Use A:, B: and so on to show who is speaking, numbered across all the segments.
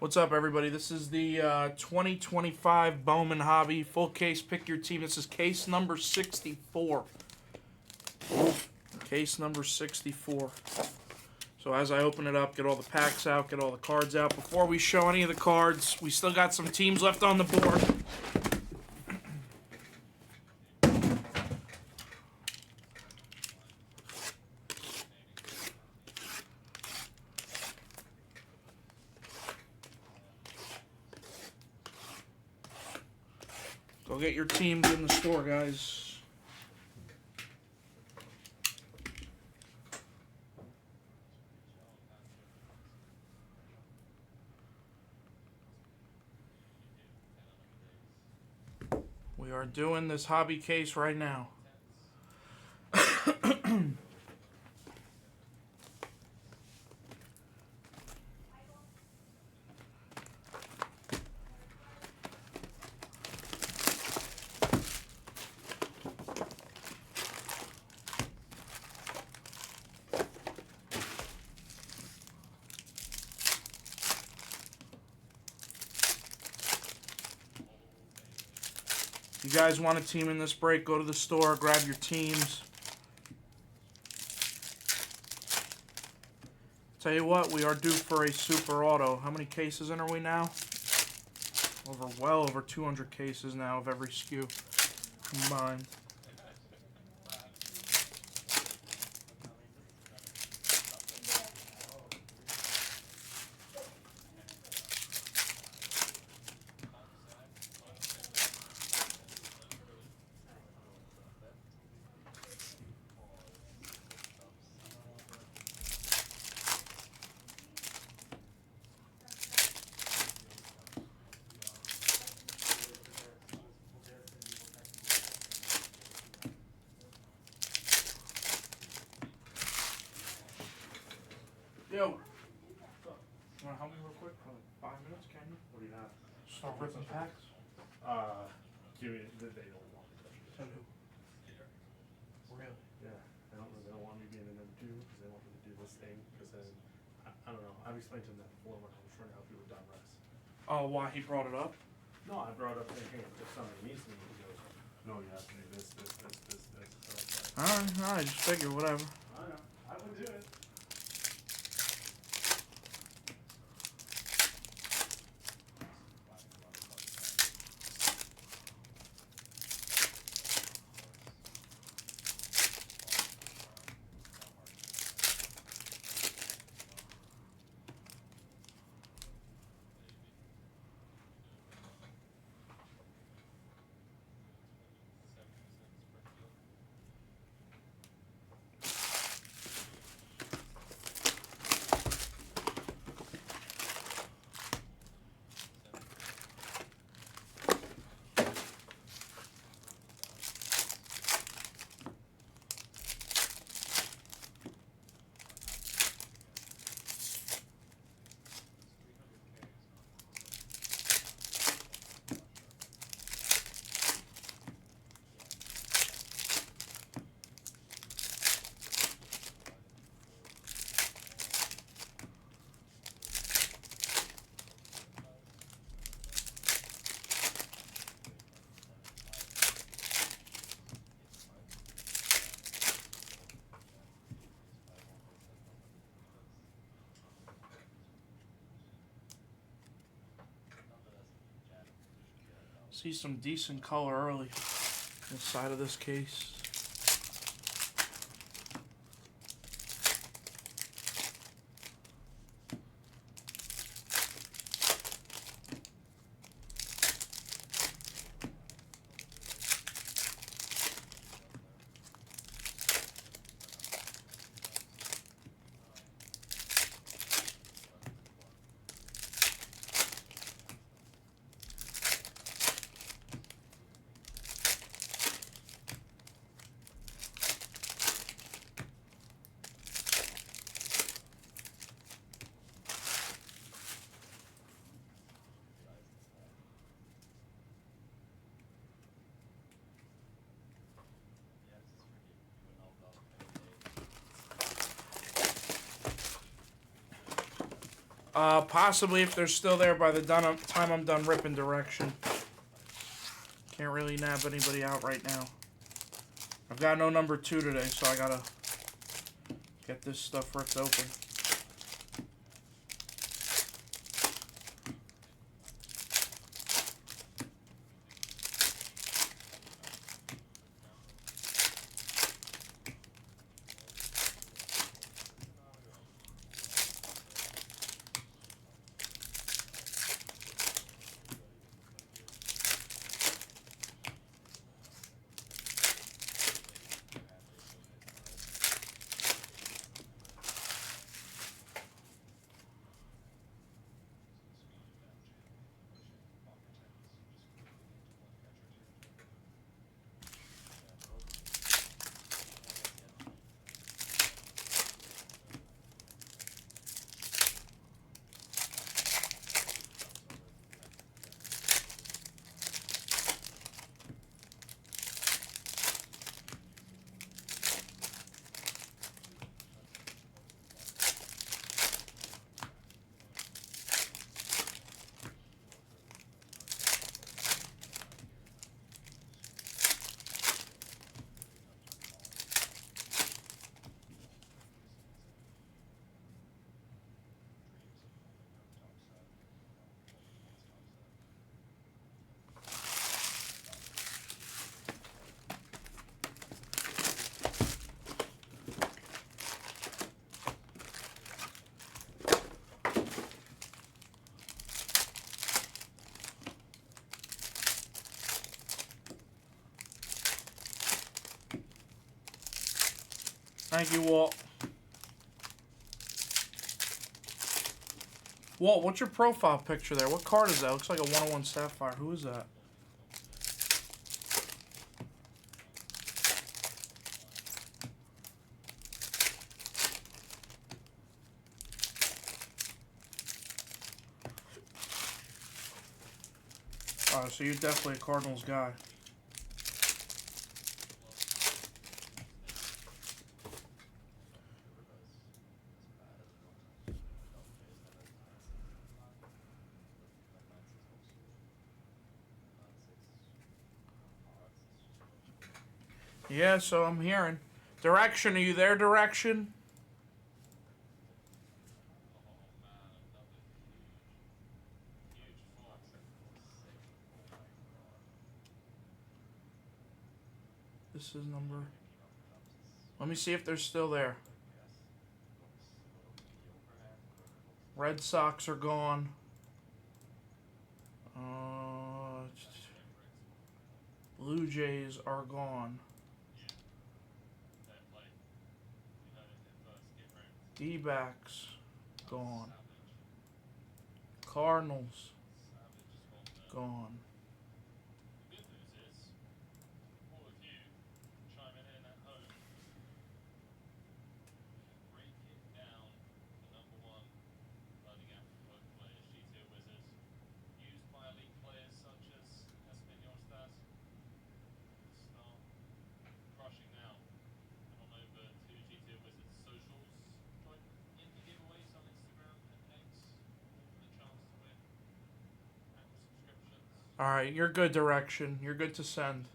A: What's up, everybody? This is the 2025 Bowman Hobby full case. Pick your team. This is case number 64. Case number 64. So as I open it up, get all the packs out, get all the cards out. Before we show any of the cards, we still got some teams left on the board. Go get your teams in the store, guys. We are doing this hobby case right now. If you guys want a team in this break, go to the store, grab your teams. Tell you what, we are due for a super auto. How many cases in are we now? Well over 200 cases now of every SKU combined. Yo, you wanna help me real quick for like 5 minutes, can you?
B: What do you have?
A: Start ripping packs.
B: Give me, they don't want me touching it.
A: Tell who? Really?
B: Yeah, they don't want me being in number two, because they want me to do this thing, because then, I don't know, I've explained to them that before when I was trying to help you with dot rest.
A: Oh, why he brought it up?
B: No, I brought up saying, hey, if somebody needs me, he goes, no, you have to do this. So it's like,
A: Alright, just figure, whatever.
B: I know, I would do it.
A: See some decent color early inside of this case. Possibly if they're still there by the time I'm done ripping direction. Can't really nab anybody out right now. I've got no number 2 today, so I gotta get this stuff ripped open. Thank you, Walt. Walt, what's your profile picture there? What card is that? Looks like a 101 Sapphire. Who is that? Oh, so you're definitely a Cardinals guy. Yeah, so I'm hearing. Direction, are you there, Direction? This is number... Let me see if they're still there. Red Sox are gone. Blue Jays are gone. D-backs gone. Cardinals gone. Alright, you're good, Direction. You're good to send.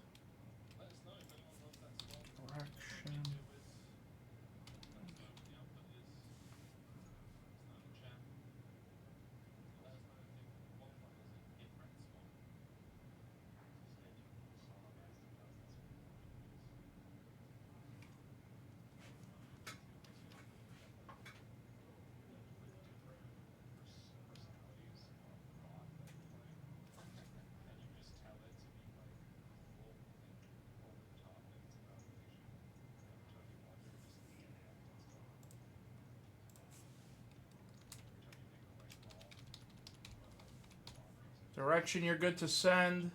A: Direction. Direction, you're good to send.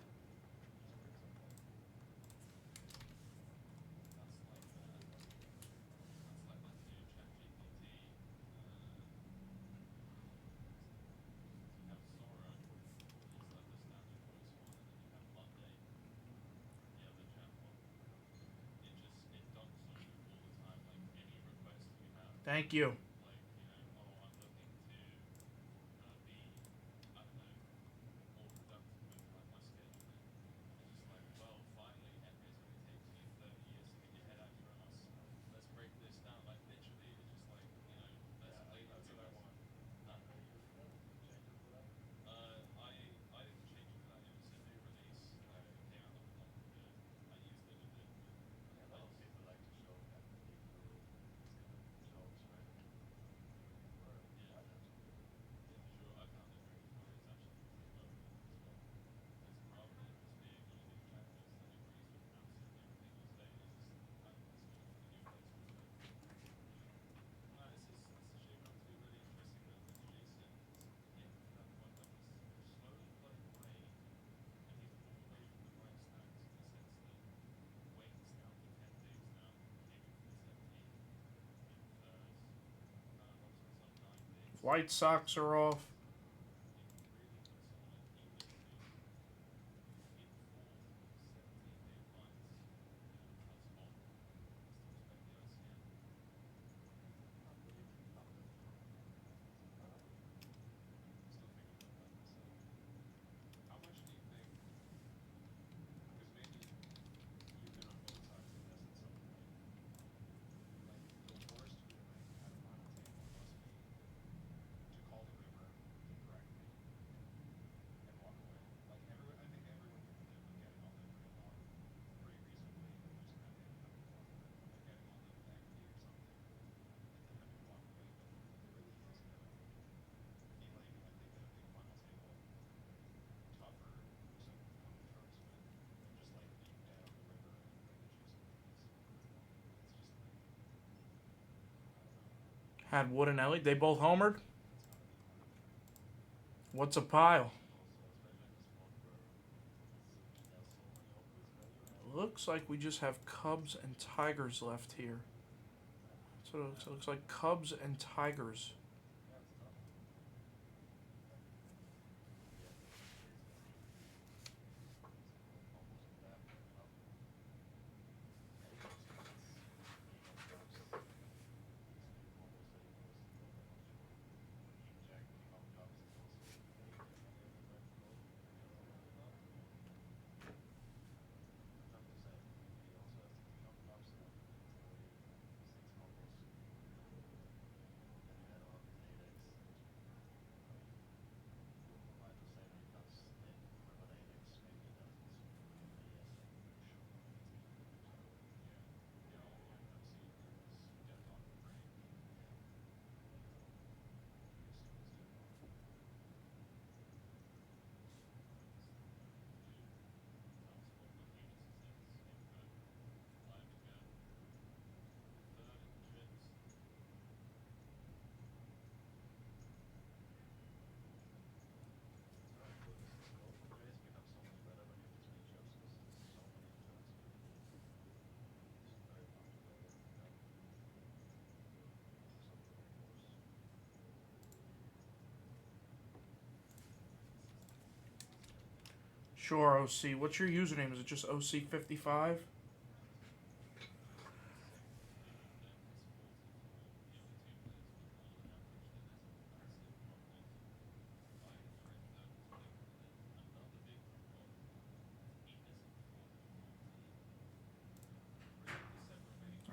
A: Thank you. White Sox are off. Had Wood and Ellie. They both homered. What's a pile? Looks like we just have Cubs and Tigers left here. So it looks like Cubs and Tigers. Sure, OC. What's your username? Is it just OC55?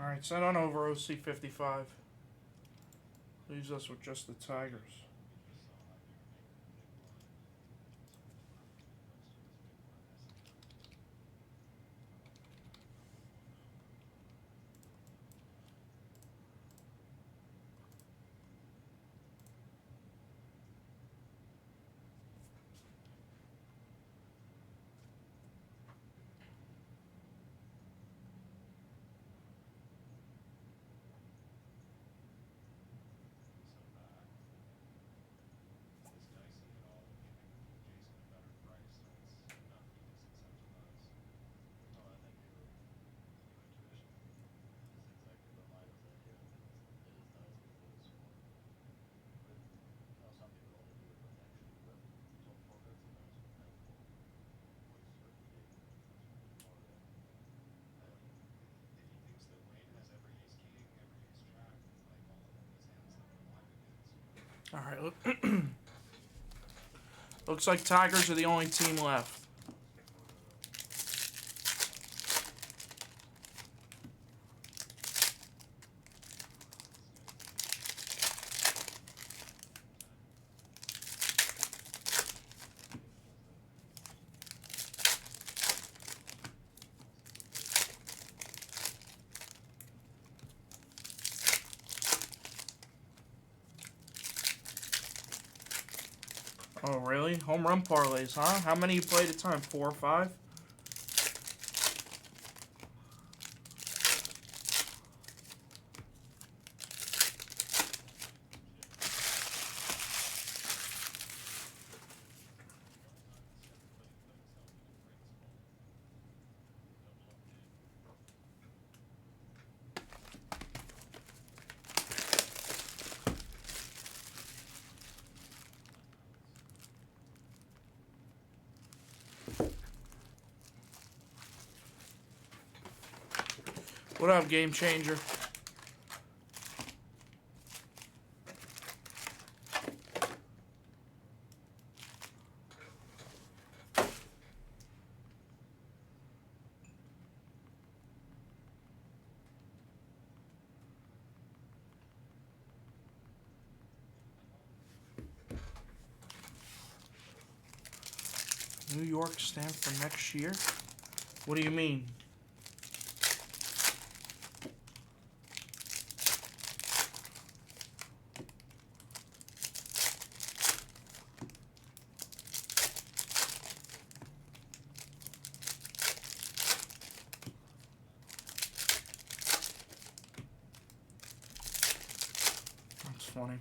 A: Alright, send on over OC55. Leaves us with just the Tigers. Alright, looks like Tigers are the only team left. Oh, really? Home run parlays, huh? How many you play at a time? 4 or 5? What up, Game Changer? New York stamp for next year? What do you mean? That's funny.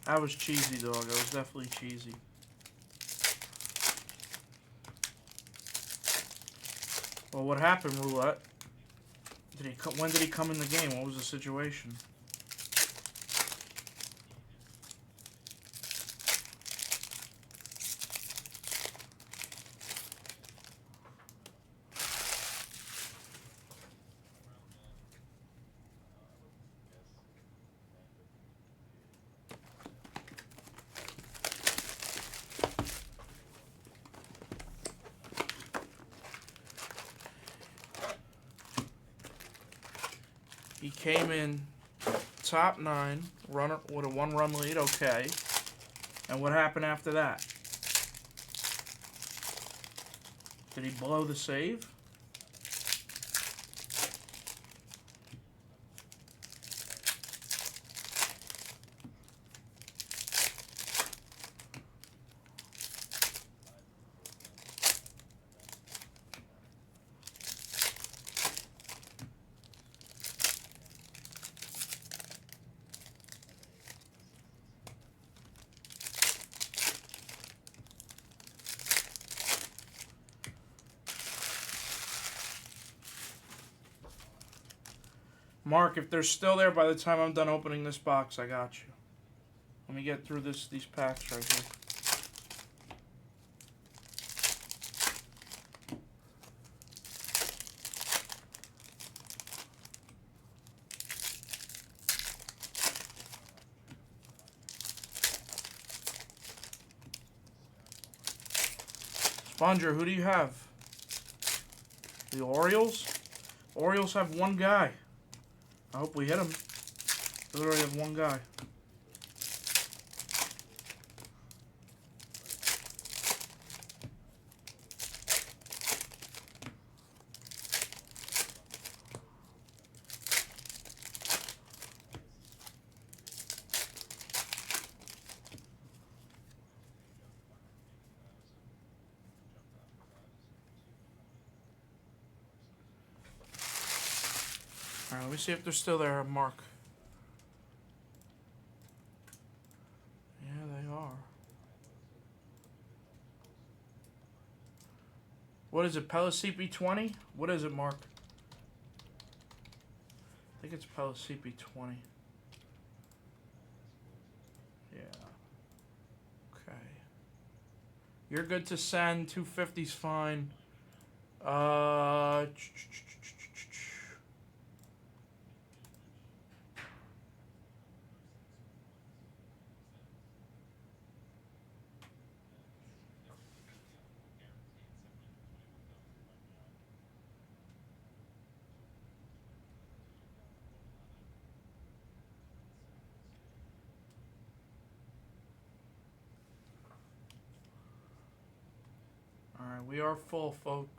A: That was cheesy, dog. That was definitely cheesy. Well, what happened, Roulette? When did he come in the game? What was the situation? He came in top 9, runner with a 1-run lead, okay. And what happened after that? Did he blow the save? Mark, if they're still there by the time I'm done opening this box, I got you. Let me get through these packs right here. Sponger, who do you have? The Orioles? Orioles have one guy. I hope we hit him. They already have one guy. All right, let me see if they're still there, Mark. Yeah, they are. What is it, Pelicipi 20? What is it, Mark? I think it's Pelicipi 20. Yeah. Okay. You're good to send. 250's fine. Alright, we are full, folks.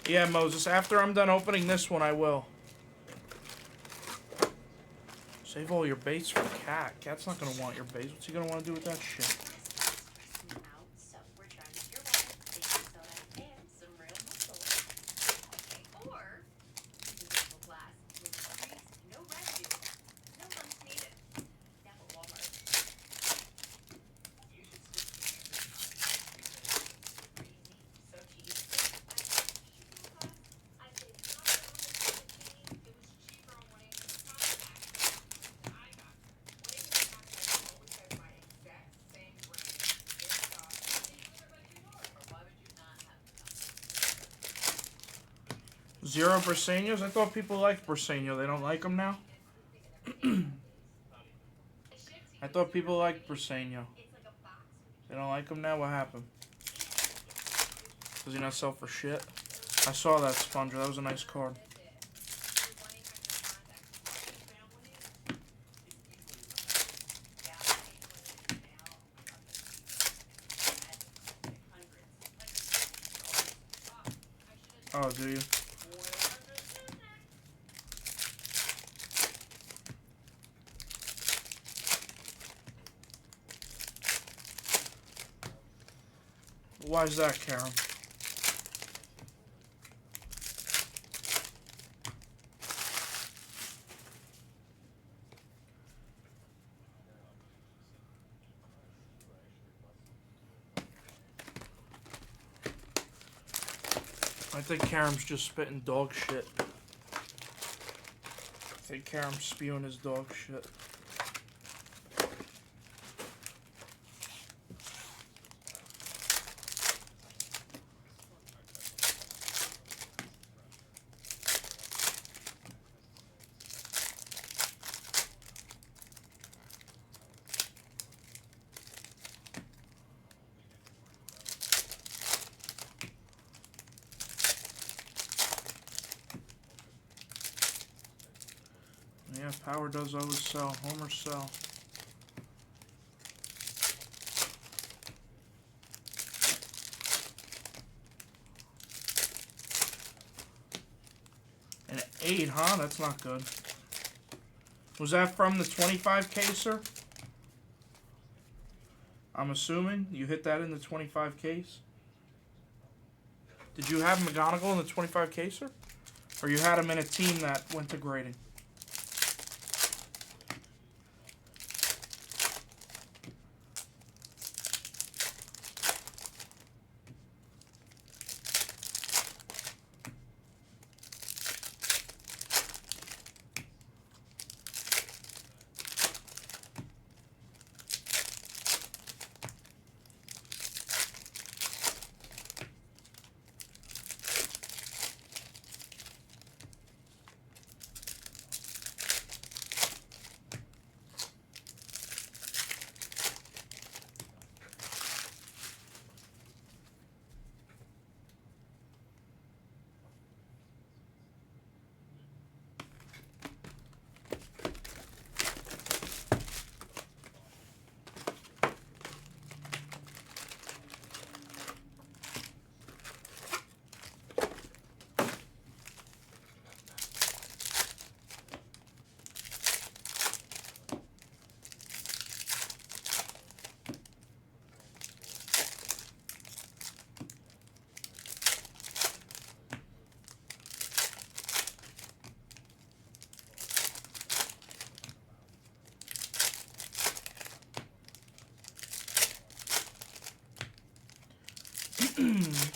A: Yeah, Moses, after I'm done opening this one, I will. Save all your base for Cat. Cat's not gonna want your base. What's he gonna want to do with that shit? Zero Briseños? I thought people liked Briseño. They don't like him now? I thought people liked Briseño. They don't like him now? What happened? Does he not sell for shit? I saw that, Sponger. That was a nice card. Oh, do you? Why is that, Karen? I think Karam's just spitting dog shit. I think Karam's spewing his dog shit. Yeah, Power does always sell. Homer sell. An 8, huh? That's not good. Was that from the 25 caser? I'm assuming you hit that in the 25 case. Did you have McGonagall in the 25 caser? Or you had him in a team that went to grading?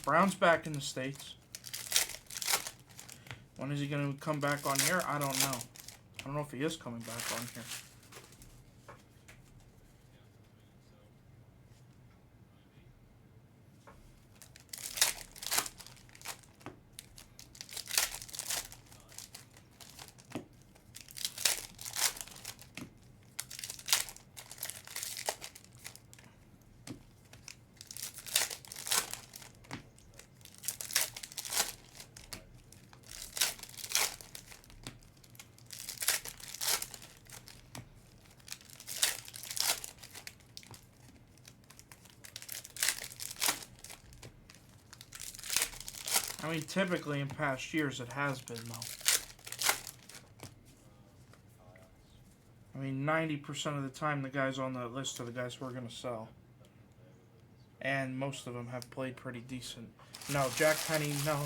A: Brown's back in the States. When is he going to come back on here? I don't know. I don't know if he is coming back on here. I mean, typically in past years it has been, though. I mean, 90% of the time the guys on that list are the guys we're going to sell. And most of them have played pretty decent. No, Jack Penny, no.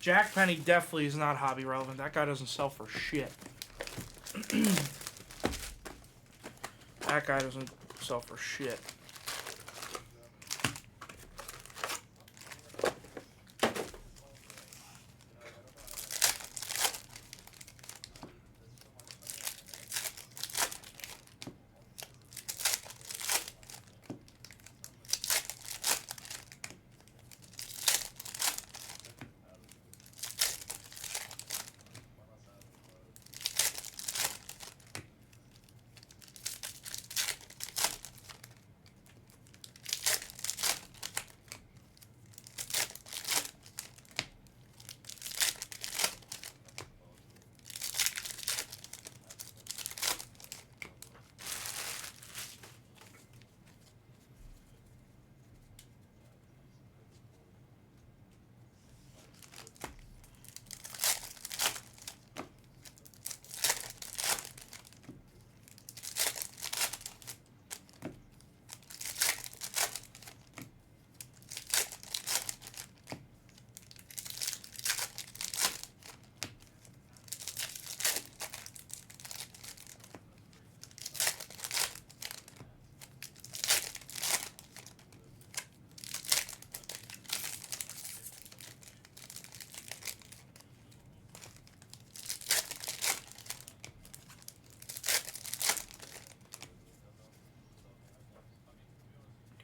A: Jack Penny definitely is not hobby relevant. That guy doesn't sell for shit. That guy doesn't sell for shit.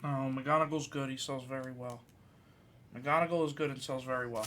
A: Oh, McGonagall's good. He sells very well. McGonagall is good and sells very well.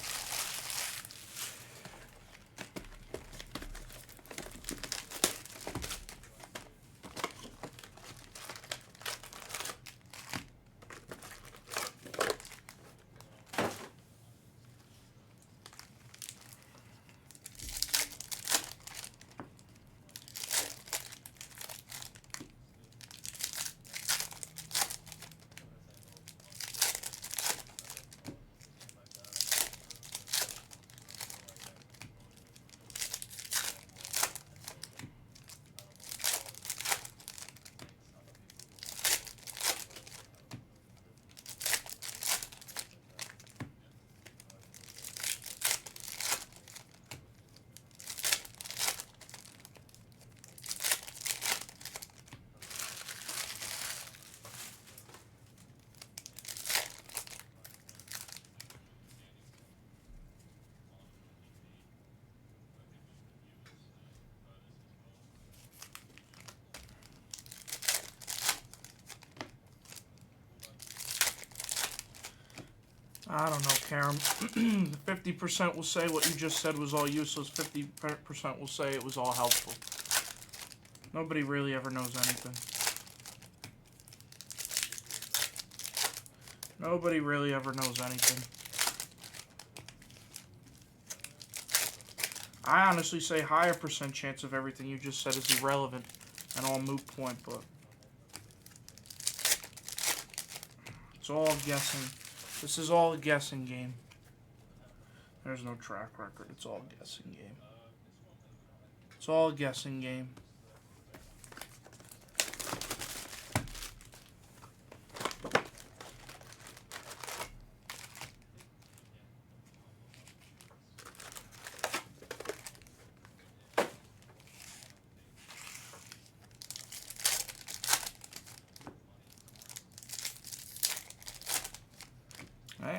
A: I don't know, Karen. 50% will say what you just said was all useless. 50% will say it was all helpful. Nobody really ever knows anything. Nobody really ever knows anything. I honestly say higher percent chance of everything you just said is irrelevant and all moot point, but it's all guessing. This is all a guessing game. There's no track record. It's all a guessing game. It's all a guessing game.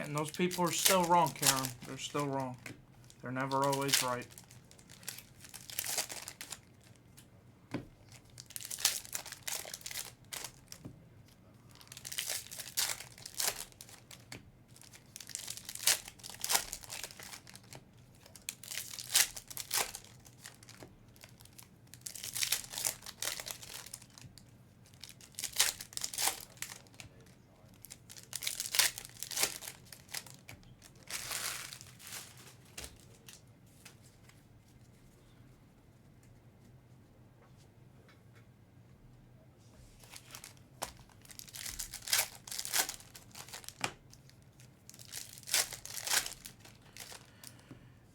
A: And those people are still wrong, Karen. They're still wrong. They're never always right.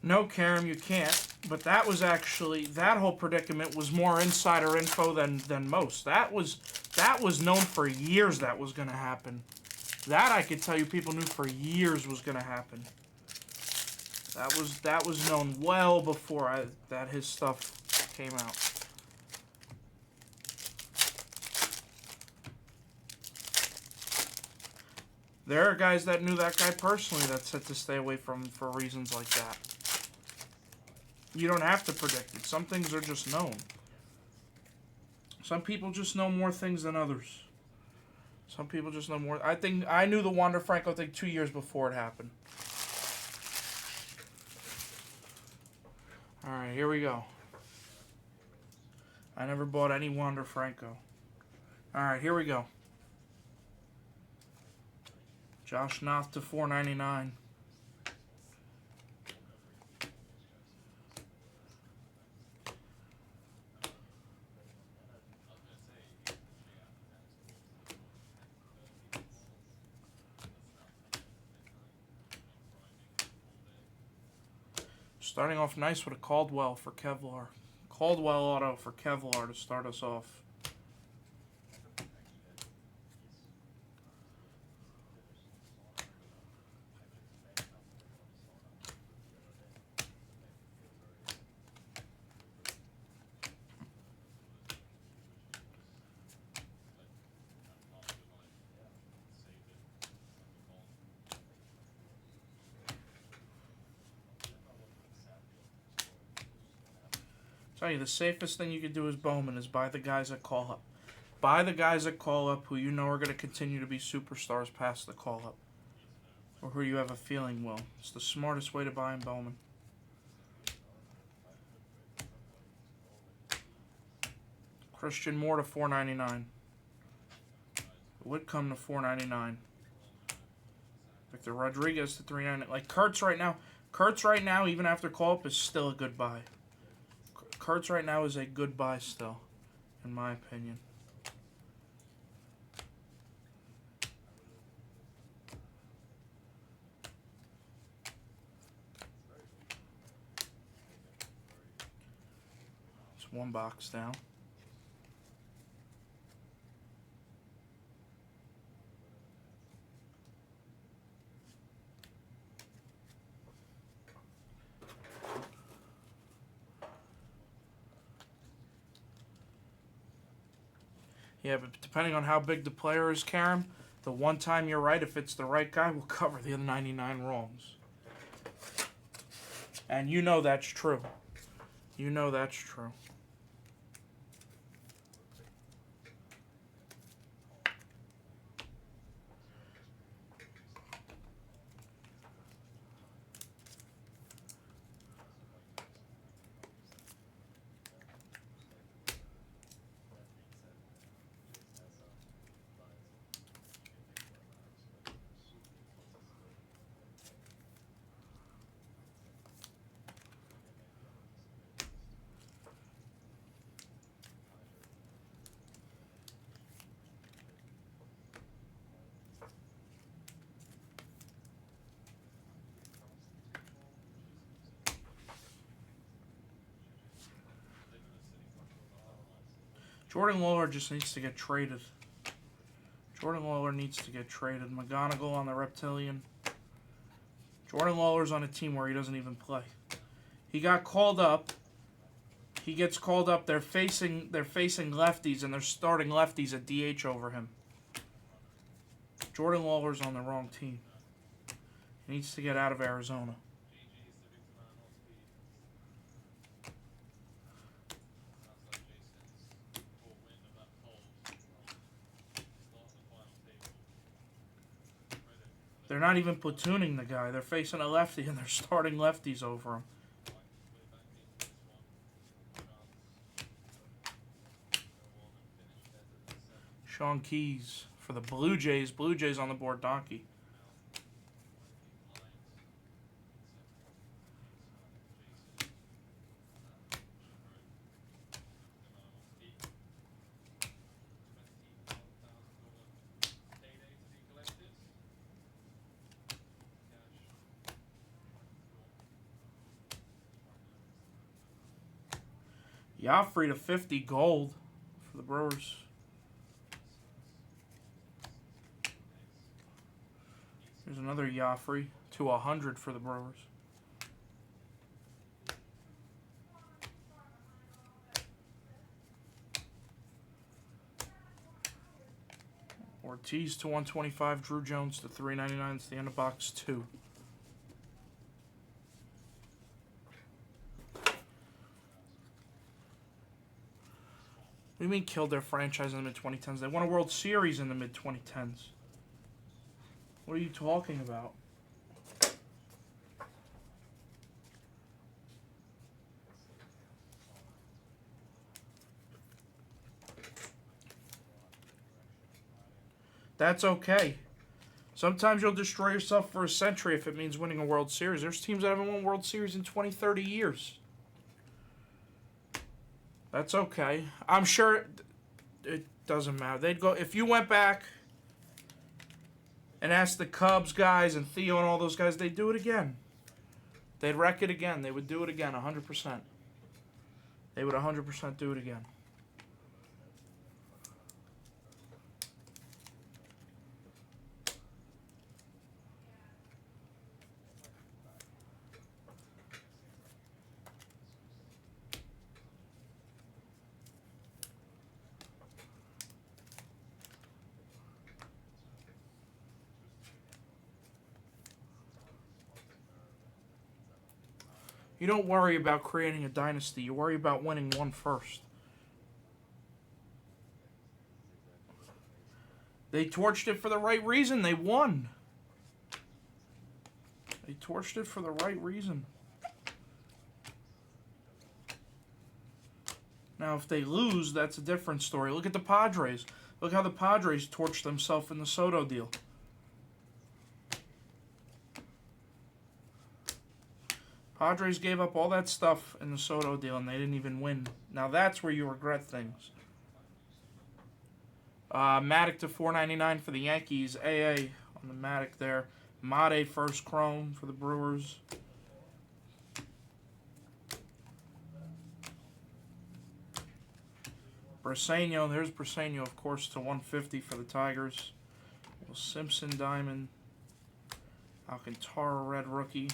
A: No, Karam, you can't. But that was actually, that whole predicament was more insider info than most. That was known for years that was going to happen. That I could tell you people knew for years was going to happen. That was known well before that his stuff came out. There are guys that knew that guy personally that said to stay away from for reasons like that. You don't have to predict it. Some things are just known. Some people just know more things than others. Some people just know more. I think I knew the Wander Franco thing 2 years before it happened. All right, here we go. I never bought any Wander Franco. All right, here we go. Josh Knopf to $4.99. Starting off nice with a Caldwell for Kevlar. Caldwell auto for Kevlar to start us off. Tell you, the safest thing you could do as Bowman is buy the guys that call up. Buy the guys that call up who you know are going to continue to be superstars past the call up. Or who you have a feeling will. It's the smartest way to buy in Bowman. Christian Moore to $4.99. It would come to $4.99. Victor Rodriguez to $3.99. Like Kurtz right now, even after call up, is still a good buy. Kurtz right now is a good buy still, in my opinion. It's one box down. Yeah, but depending on how big the player is, Karam, the one time you're right, if it's the right guy, will cover the other 99 wrongs. And you know that's true. You know that's true. Jordan Lawler just needs to get traded. Jordan Lawler needs to get traded. McGonigal on the Reptilian. Jordan Lawler's on a team where he doesn't even play. He got called up. He gets called up. They're facing lefties, and they're starting lefties at DH over him. Jordan Lawler's on the wrong team. He needs to get out of Arizona. They're not even platooning the guy. They're facing a lefty, and they're starting lefties over him. Sean Keys for the Blue Jays. Blue Jays on the board, Donkey. Joffrey to 50 gold for the Brewers. There's another Joffrey to 100 for the Brewers. Ortiz to 125. Drew Jones to 399. It's the end of box 2. What do you mean killed their franchise in the mid-2010s? They won a World Series in the mid-2010s. What are you talking about? That's okay. Sometimes you'll destroy yourself for a century if it means winning a World Series. There's teams that haven't won World Series in 20, 30 years. That's okay. I'm sure it doesn't matter. They'd go if you went back and asked the Cubs guys and Theo and all those guys, they'd do it again. They'd wreck it again. They would do it again, 100%. They would 100% do it again. You don't worry about creating a dynasty. You worry about winning one first. They torched it for the right reason. They won. They torched it for the right reason. Now, if they lose, that's a different story. Look at the Padres. Look how the Padres torched themselves in the Soto deal. Padres gave up all that stuff in the Soto deal, and they didn't even win. Now that's where you regret things. Matic to $4.99 for the Yankees. AA on the Matic there. Mate first chrome for the Brewers. Briseño, there's Briseño, of course, to 150 for the Tigers. Will Simpson diamond. Alcantara red rookie.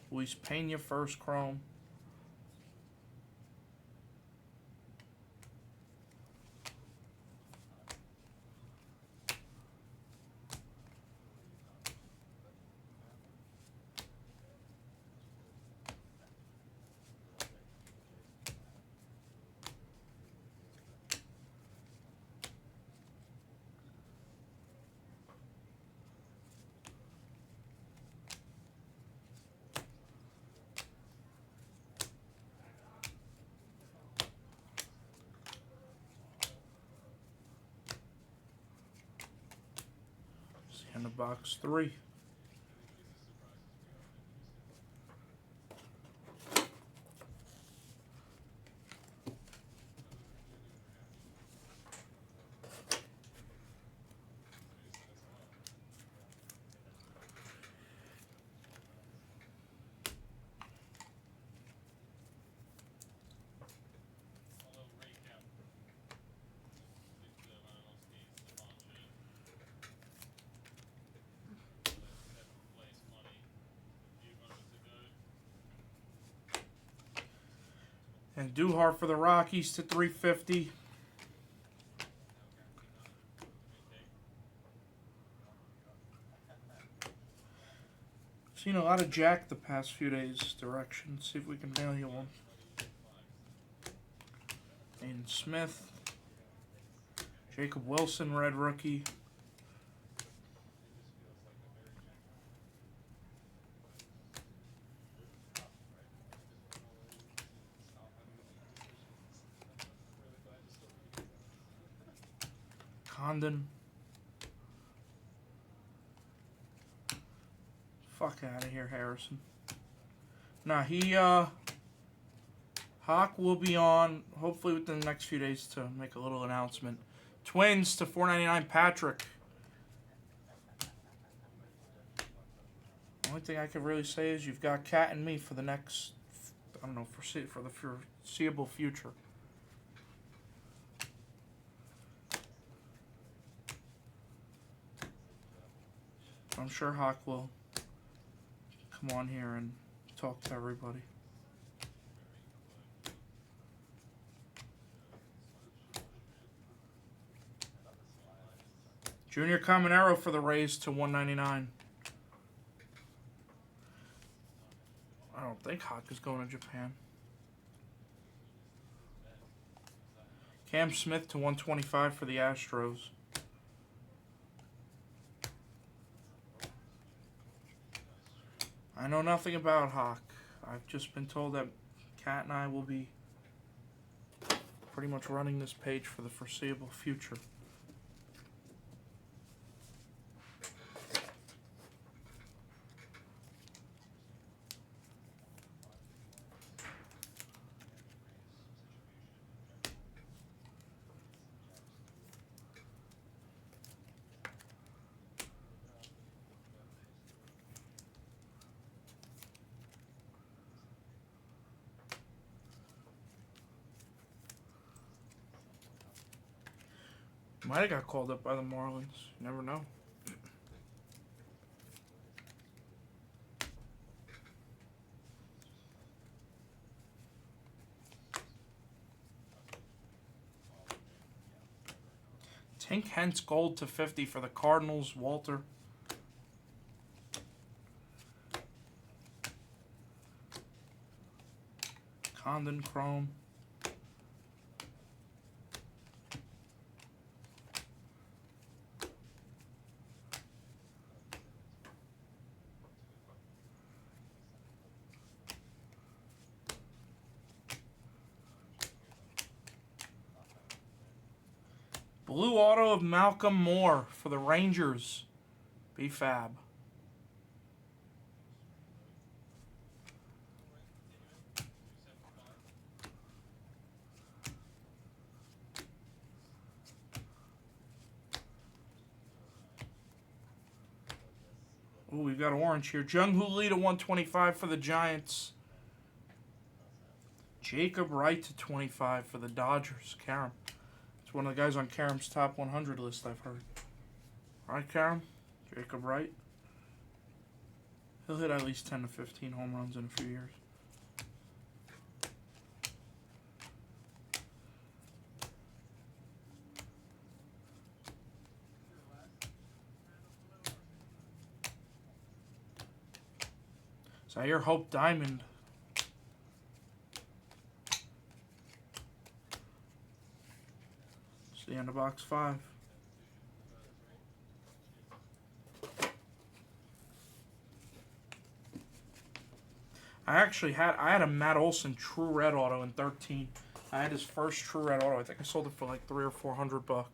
A: Luis Pena first chrome. And the box 3. And Duhar for the Rockies to 350. Seen a lot of Jack the past few days. Direction. See if we can nail you one. Aiden Smith. Jacob Wilson, red rookie. Condon. Fuck out of here, Harrison. Nah, Hawk will be on hopefully within the next few days to make a little announcement. Twins to $4.99 Patrick. Well, Only thing I could really say is you've got Cat and me for the next, I don't know, for the foreseeable future. I'm sure Hawk will come on here and talk to everybody. Junior Caminero for the Rays to 199. I don't think Hawk is going to Japan. Cam Smith to 125 for the Astros. I know nothing about Hawk. I've just been told that Kat and I will be pretty much running this page for the foreseeable future. Might have got called up by the Marlins. You never know. Tink Hence gold to 50 for the Cardinals. Walter. Condon Chrome. Blue auto of Malcolm Moore for the Rangers. B-Fab. Ooh, we've got orange here. Jung-Hoo Lee to 125 for the Giants. Jacob Wright to 25 for the Dodgers. Karam. It's one of the guys on Karam's top 100 list, I've heard. All right, Karam? Jacob Wright. He'll hit at least 10 to 15 home runs in a few years. Zaire Hope Diamond. It's the end of box 5. I had a Matt Olson True Red auto in 13. I had his first True Red auto. I think I sold it for like $300 or $400.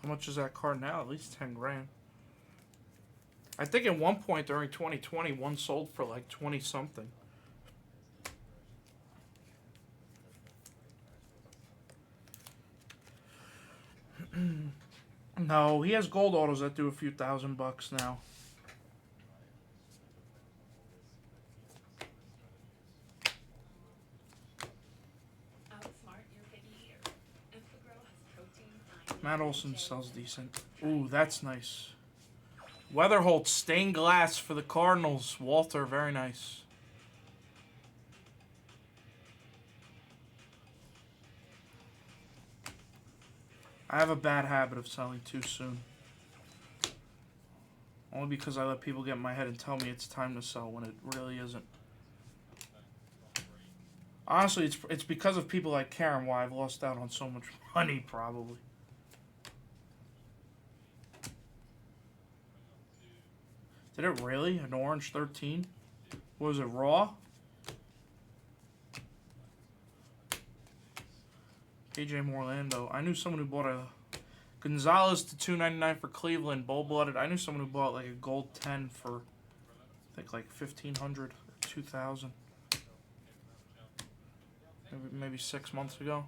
A: How much is that card now? At least 10 grand. I think at one point during 2020, one sold for like 20 something. No, he has gold autos that do a few $1,000 now. Matt Olson sells decent. Ooh, that's nice. Weatherholt stained glass for the Cardinals. Walter, very nice. I have a bad habit of selling too soon. Only because I let people get in my head and tell me it's time to sell when it really isn't. Honestly, it's because of people like Karen why I've lost out on so much money, probably. Did it really? An orange 13? Was it raw? AJ Morlando. I knew someone who bought a Gonzalez to 299 for Cleveland. Bull-blooded. I knew someone who bought like a gold 10 for, I think, like 1,500 or 2,000. Maybe 6 months ago.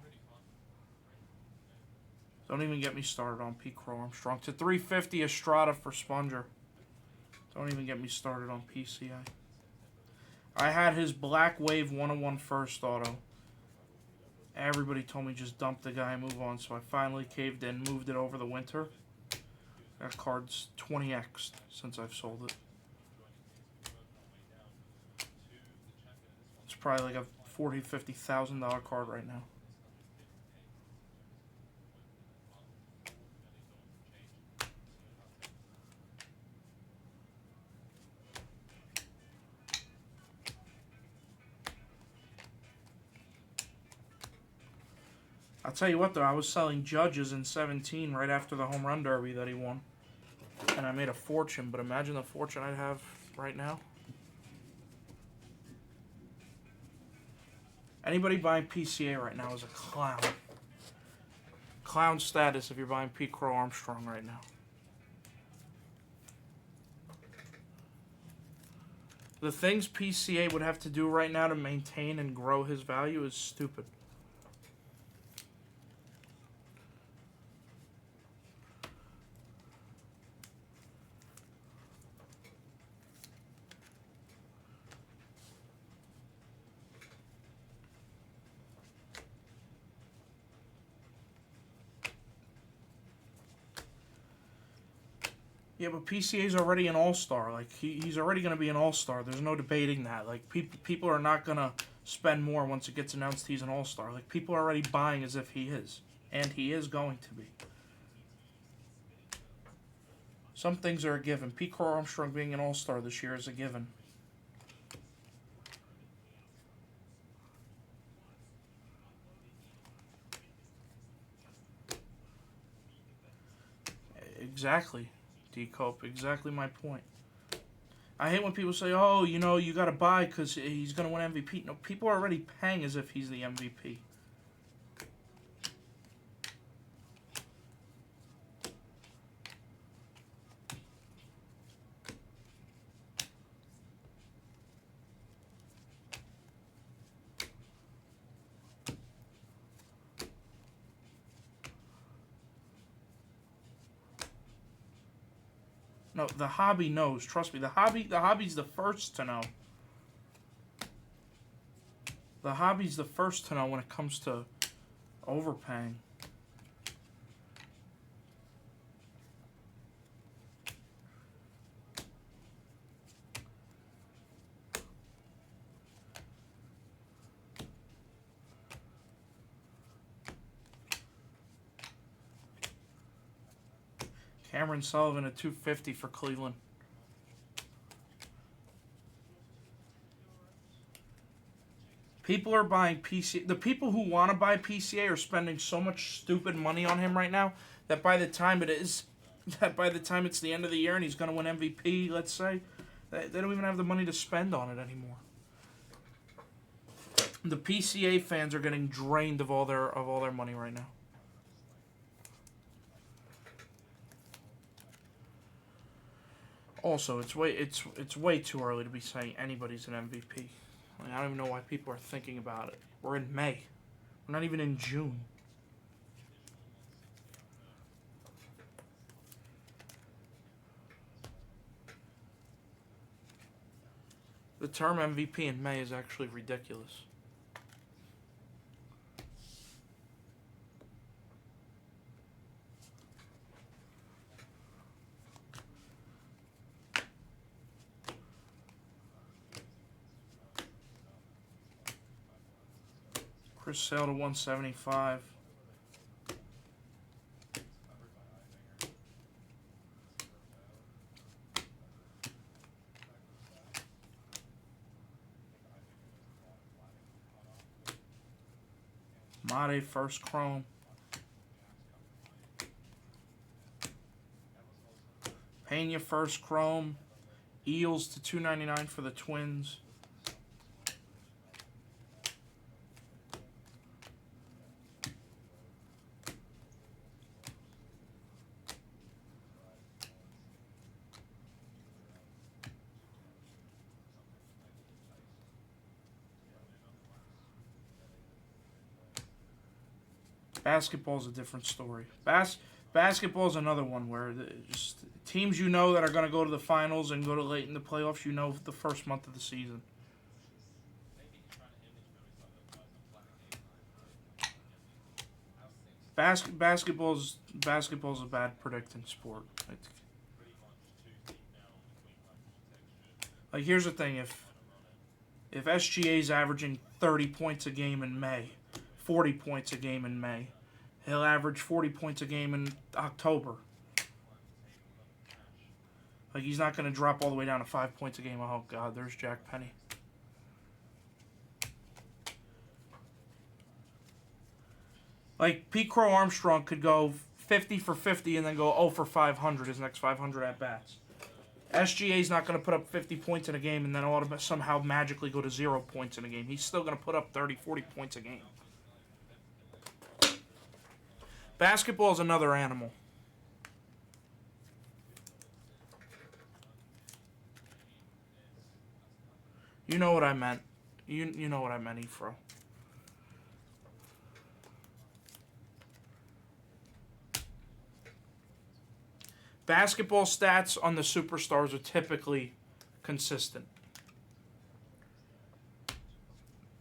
A: Don't even get me started on Pete Crow Armstrong. To 350 Estrada for Sponger. Don't even get me started on PCA. I had his Black Wave 101 first auto. Everybody told me just dump the guy and move on, so I finally caved in, moved it over the winter. That card's 20x since I've sold it. It's probably like a $40,000, $50,000 card right now. I'll tell you what though, I was selling Judges in 17 right after the home run derby that he won. And I made a fortune, but imagine the fortune I'd have right now. Anybody buying PCA right now is a clown. Clown status if you're buying Pete Crow Armstrong right now. The things PCA would have to do right now to maintain and grow his value is stupid. Yeah, but PCA's already an all-star. Like, he's already going to be an all-star. There's no debating that. Like, people are not going to spend more once it gets announced he's an all-star. Like, people are already buying as if he is. And he is going to be. Some things are a given. Pete Crow Armstrong being an all-star this year is a given. Exactly. D-Cope, exactly my point. I hate when people say, oh, you know, you got to buy because he's going to win MVP. No, people are already paying as if he's the MVP. No, the hobby knows. Trust me, the hobby's the first to know. The hobby's the first to know when it comes to overpaying. Cameron Sullivan at 250 for Cleveland. People are buying PCA. The people who want to buy PCA are spending so much stupid money on him right now that by the time it's the end of the year and he's going to win MVP, let's say, they don't even have the money to spend on it anymore. The PCA fans are getting drained of all their money right now. Also, it's way too early to be saying anybody's an MVP. I don't even know why people are thinking about it. We're in May. We're not even in June. The term MVP in May is actually ridiculous. Chris Sale to 175. Mate first chrome. Pena first chrome. Eels to 299 for the Twins. Basketball's a different story. Basketball's another one where just teams you know that are going to go to the finals and go to late in the playoffs, you know the first month of the season. Basketball's a bad predicting sport. Like here's the thing: if SGA's averaging 30 points a game in May, 40 points a game in May, he'll average 40 points a game in October. Like he's not going to drop all the way down to 5 points a game. Oh God, there's Jack Penny. Like Pete Crow Armstrong could go 50 for 50 and then go 0 for 500 his next 500 at bats. SGA's not going to put up 50 points in a game and then somehow magically go to 0 points in a game. He's still going to put up 30, 40 points a game. Basketball is another animal. You know what I meant. You know what I meant, Efro. Basketball stats on the superstars are typically consistent.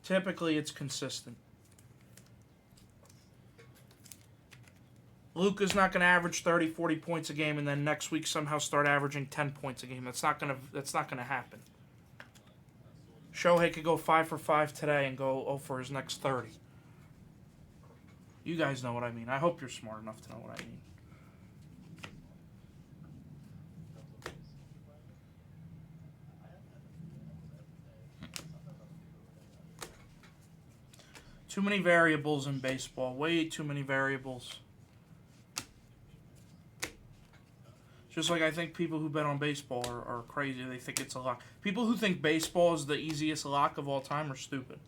A: Typically, it's consistent. Luka's not going to average 30, 40 points a game and then next week somehow start averaging 10 points a game. That's not going to happen. Shohei could go 5 for 5 today and go 0 for his next 30. You guys know what I mean. I hope you're smart enough to know what I mean. Too many variables in baseball. Way too many variables. Just like I think people who bet on baseball are crazy. They think it's a lock. People who think baseball is the easiest lock of all time are stupid.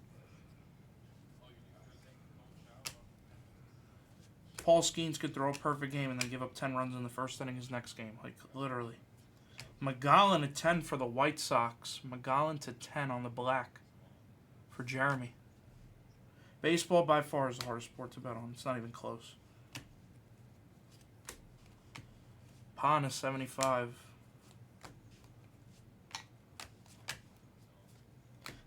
A: Paul Skeens could throw a perfect game and then give up 10 runs in the first inning his next game. Like, literally. McGowan at 10 for the White Sox. McGowan to 10 on the black for Jeremy. Baseball by far is the hardest sport to bet on. It's not even close. Pon is 75.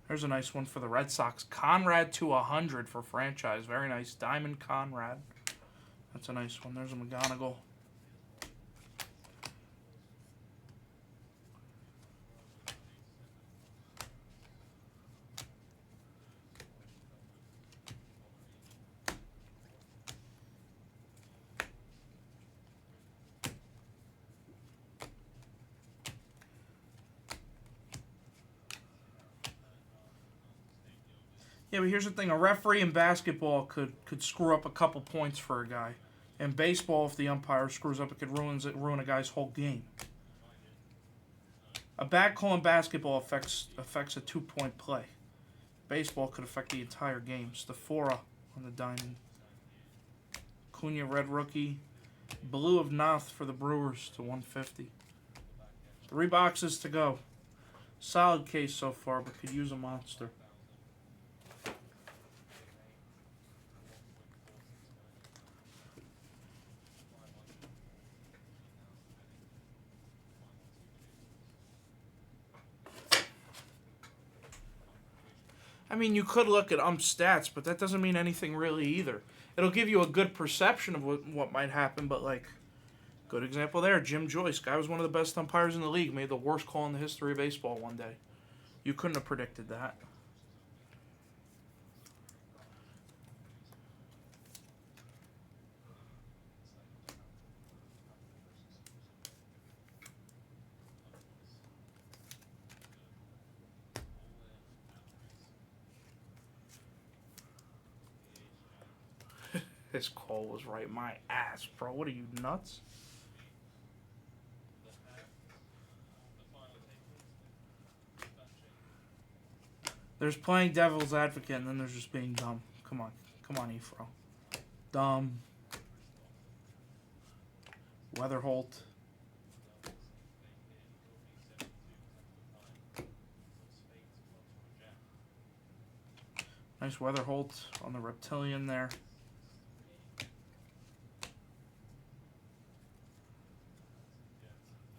A: There's a nice one for the Red Sox. Conrad to 100 for franchise. Very nice. Diamond Conrad. That's a nice one. There's a McGonigal. Yeah, but here's the thing. A referee in basketball could screw up a couple points for a guy. In baseball, if the umpire screws up, it could ruin a guy's whole game. A bad call in basketball affects a 2-point play. Baseball could affect the entire game. Stafora on the diamond. Cunha, red rookie. Blue of Noth for the Brewers to 150. 3 boxes to go. Solid case so far, but could use a monster. I mean, you could look at stats, but that doesn't mean anything really either. It'll give you a good perception of what might happen, but, like, good example there, Jim Joyce. Guy was one of the best umpires in the league, made the worst call in the history of baseball one day. You couldn't have predicted that. This call was right my ass, bro. What are you, nuts? There's playing devil's advocate, and then there's just being dumb. Come on, Efro. Dumb. Weatherholt. Nice Weatherholt on the reptilian there.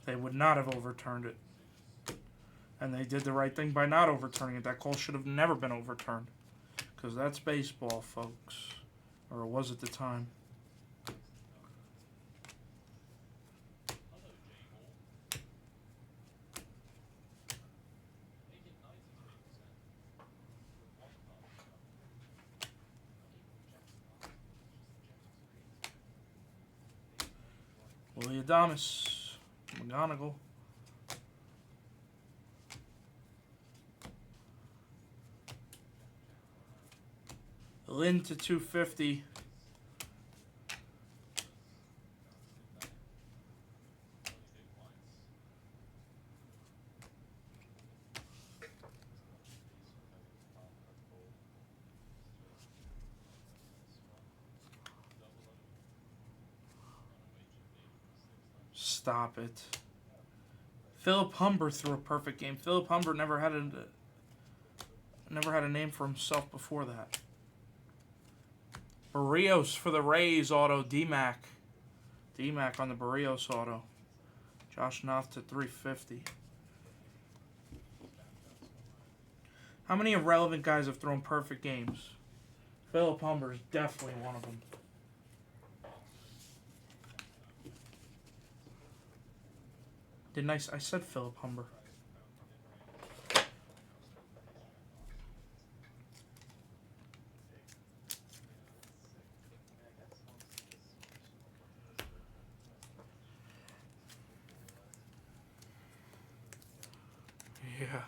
A: They would not have overturned it. And they did the right thing by not overturning it. That call should have never been overturned. Because that's baseball, folks. Or it was at the time. Willie Adames. McGonigal. Lynn to 250. Stop it. Philip Humber threw a perfect game. Philip Humber never had a name for himself before that. Barrios for the Rays auto. D-Mac. D-Mac on the Barrios auto. Josh Noth to 350. How many irrelevant guys have thrown perfect games? Philip Humber is definitely one of them. Didn't I said Philip Humber. Yeah.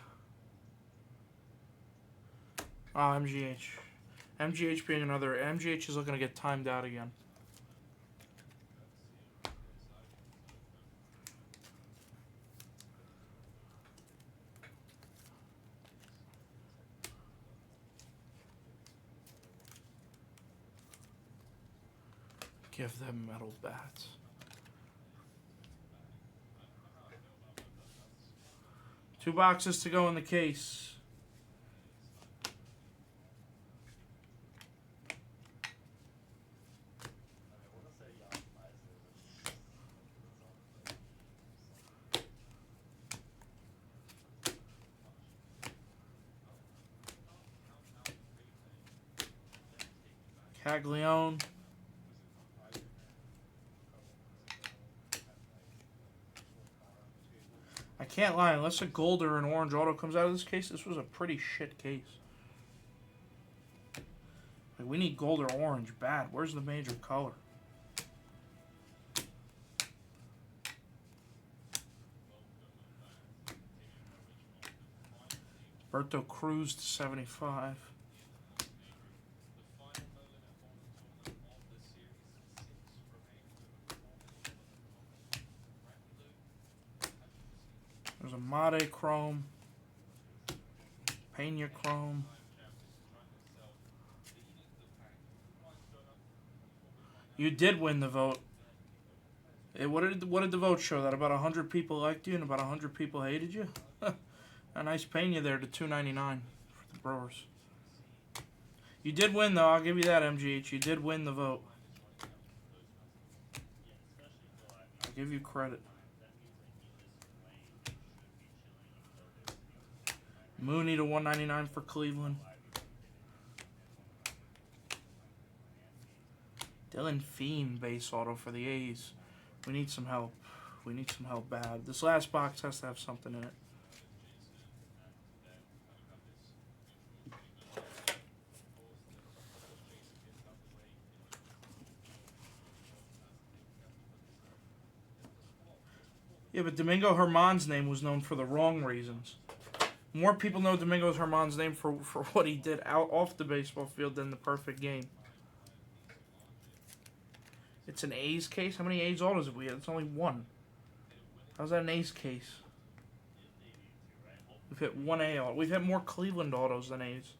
A: MGH. MGH being another. MGH is looking to get timed out again. Give them metal bats. Two boxes to go in the case. Caglione. I can't lie, unless a gold or an orange auto comes out of this case, this was a pretty shit case. Like, we need gold or orange bad. Where's the major color? Berto Cruz to 75. There's a Mate Chrome. Pena Chrome. You did win the vote. What did the vote show? That about 100 people liked you and about 100 people hated you? A nice Pena there to 299 for the Brewers. You did win, though. I'll give you that, MGH. You did win the vote. I'll give you credit. Mooney to 199 for Cleveland. Dylan Fiend base auto for the A's. We need some help. We need some help bad. This last box has to have something in it. Yeah, but Domingo Germán's name was known for the wrong reasons. More people know Domingo Germán's name for what he did off the baseball field than the perfect game. It's an A's case? How many A's autos have we had? It's only one. How's that an A's case? We've hit one A auto. We've hit more Cleveland autos than A's.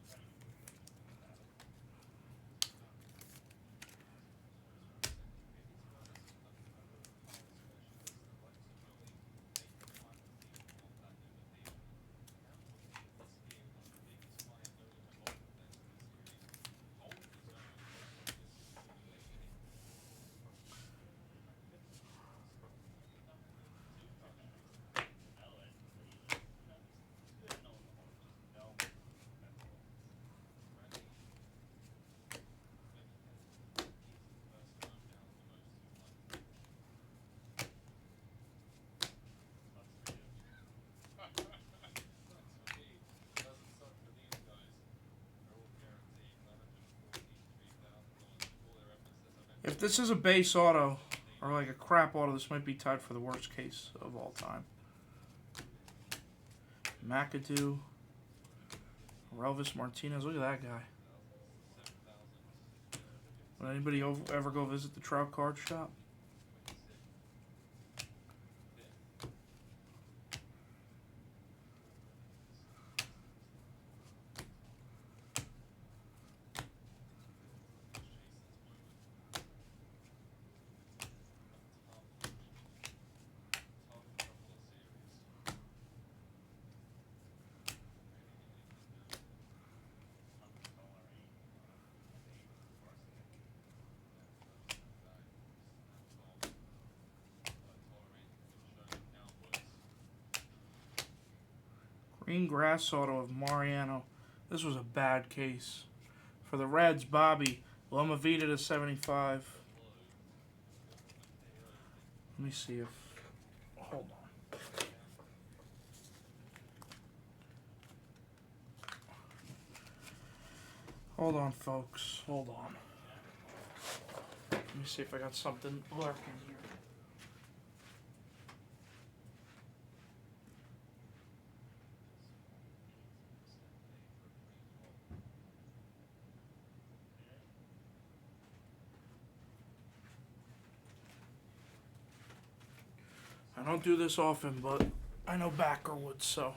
A: If this is a base auto, or like a crap auto, this might be tied for the worst case of all time. McAdoo. Relvis Martinez. Look at that guy. Would anybody ever go visit the Trout card shop? Green grass auto of Mariano. This was a bad case. For the Reds, Bobby. Loma Vida to 75. Let me see if... Hold on. Hold on, folks. Hold on. Let me see if I got something lurking here. I don't do this often, but I know backer would, so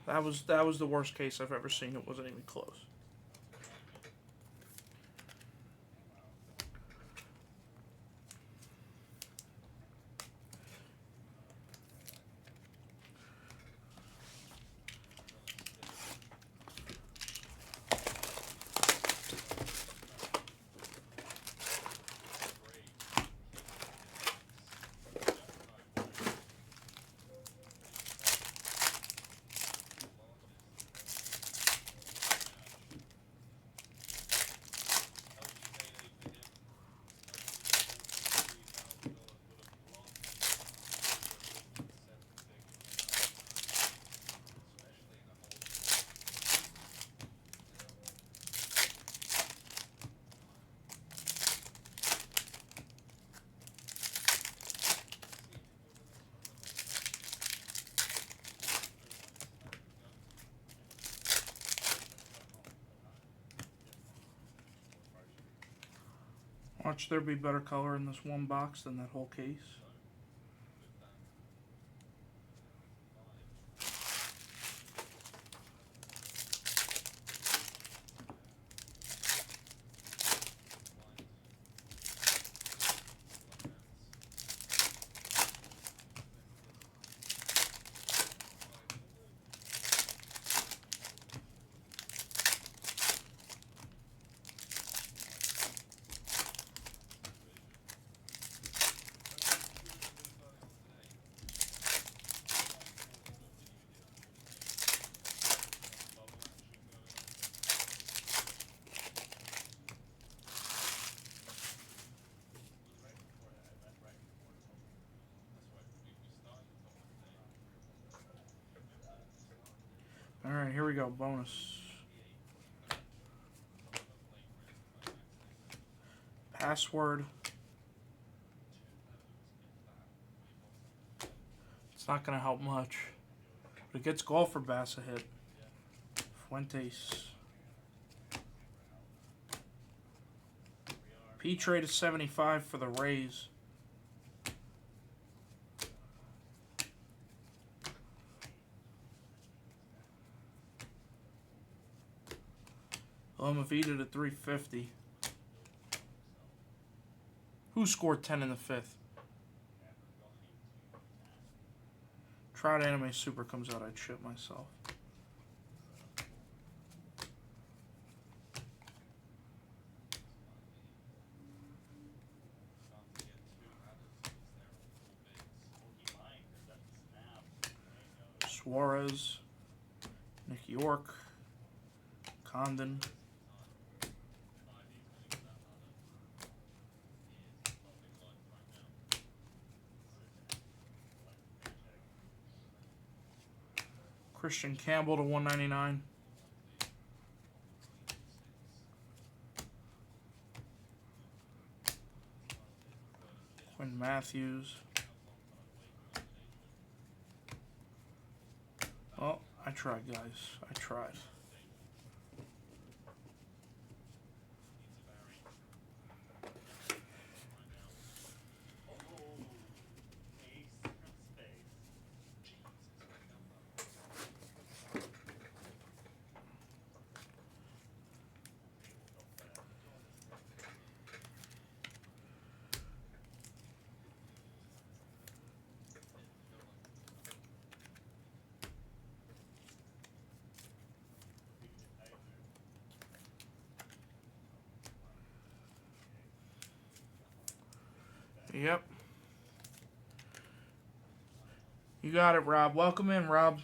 A: that was the worst case I've ever seen. It wasn't even close. Watch there be better color in this one box than that whole case. Alright, here we go. Bonus. Password. It's not going to help much. But it gets Golfer Bass a hit. Fuentes. P-Trade is 75 for the Rays. Loma Vida to 350. Who scored 10 in the fifth? Trout Anime Super comes out, I'd shit myself. Suarez, Nick York, Condon. Christian Campbell to 199. Quinn Matthews. Oh, I tried, guys. I tried. Yep. You got it, Rob. Welcome in, Rob.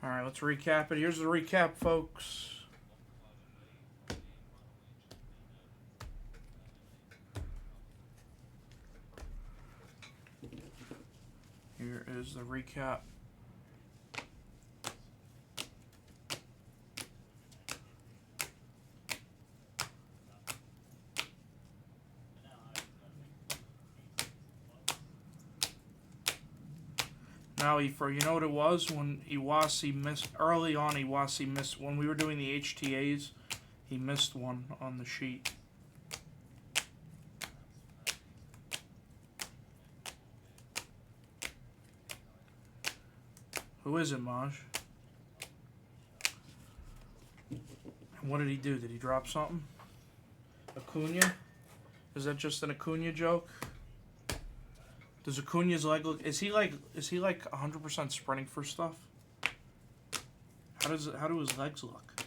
A: All right, let's recap it. Here's the recap, folks. Here is the recap. Now, you know what it was when Iwasi missed early on. Iwasi missed when we were doing the HTAs. He missed one on the sheet. Who is it, Maj? And what did he do? Did he drop something? Acuna? Is that just an Acuna joke? Does Acuna's leg look? Is he like 100% sprinting for stuff? How do his legs look?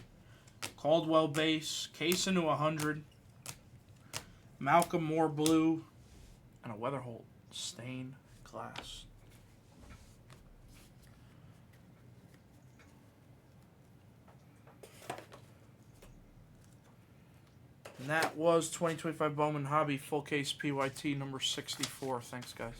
A: Caldwell base, Case into 100. Malcolm Moore blue, and a Weatherholt stained glass. And that was 2025 Bowman Hobby Full Case PYT number 64. Thanks, guys.